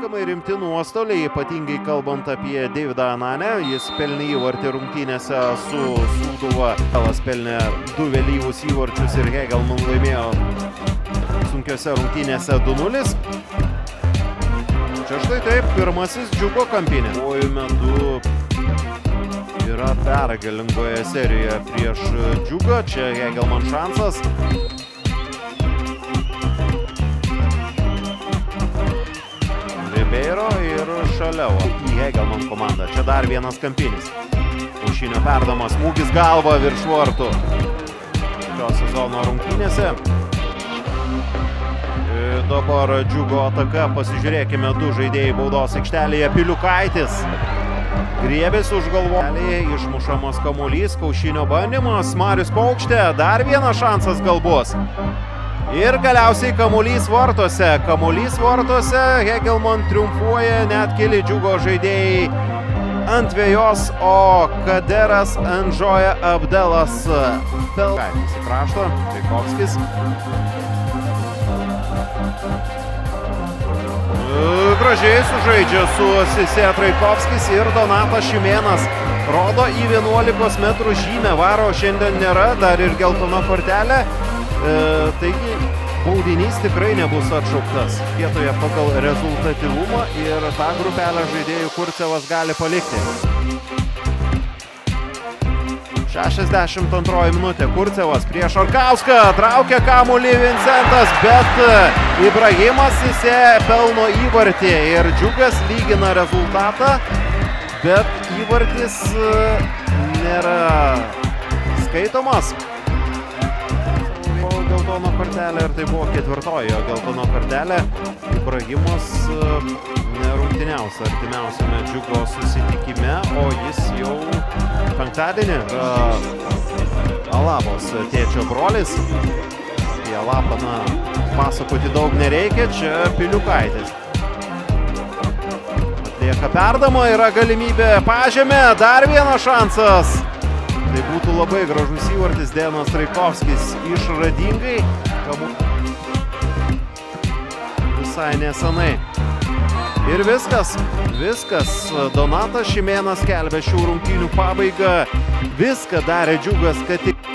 Pakankamai rimti nuostoliai, ypatingai kalbant apie Deividą Ananę. Jis pelnė įvartį rungtynėse su Sūduva. Pelas pelnė 2 vėlyvus įvarčius ir Hegelman laimėjo sunkiose rungtynėse 2-0. Čia štai taip, pirmasis Džiugo kampinė. Ojų metu yra pergalingoje serijoje prieš Džiugą. Čia Hegelman šansas. Ribeiro ir Šalevo į Hegelman komandą. Čia dar vienas kampinis. Aušinio perdamas, smūgis galva virš vartų. Šio sezono rungtynėse. Dabar Džiugo ataka. Pasižiūrėkime, 2 žaidėjai baudos aikštelėje. Piliukaitis griebėsi už galvelį. Išmušamas kamuolys, Kaušinio bandymas. Marius Paukštė, dar vienas šansas galbos. Ir galiausiai kamuolys vartuose. Kamuolys vartuose. Hegelman triumfuoja, net keli Džiugo žaidėjai ant vejos, o Kaderas Andžoja Abdelas Pelkaitis į kraštą. Traikovskis. Gražiai sužaidžia su Sisė Traikovskis ir Donatas Šimėnas. Rodo į 11 metrų žymę. Varo šiandien nėra, dar ir geltona kortelė. Taigi baudinys tikrai nebus atšauktas vietoje pagal rezultatyvumą ir tą grupelę žaidėjų Kurcevas gali palikti. 62 minutė. Kurcevas prieš Arkauską. Traukia kamuolį Vincentas, bet Ibrahimas Sisė pelno įvartį ir Džiugas lygina rezultatą, bet įvartis nėra skaitomas. Geltono kortelė ir tai buvo 4. geltono kortelė. Ibrahimas nerungtyniaus artimiausiame Džiugo susitikime, o jis jau penktadienį Alabos tėčio brolis. Į Alabą pasakoti daug nereikia, čia Piliukaitis. Atlieka perdama, yra galimybė pažemė, dar vienas šansas. Tai būtų labai gražus įvartis. Denas Traikovskis išradingai. Visai nesenai. Ir viskas. Donatas Šimėnas skelbia šių rungtynių pabaigą. Viską darė Džiugas, kad tik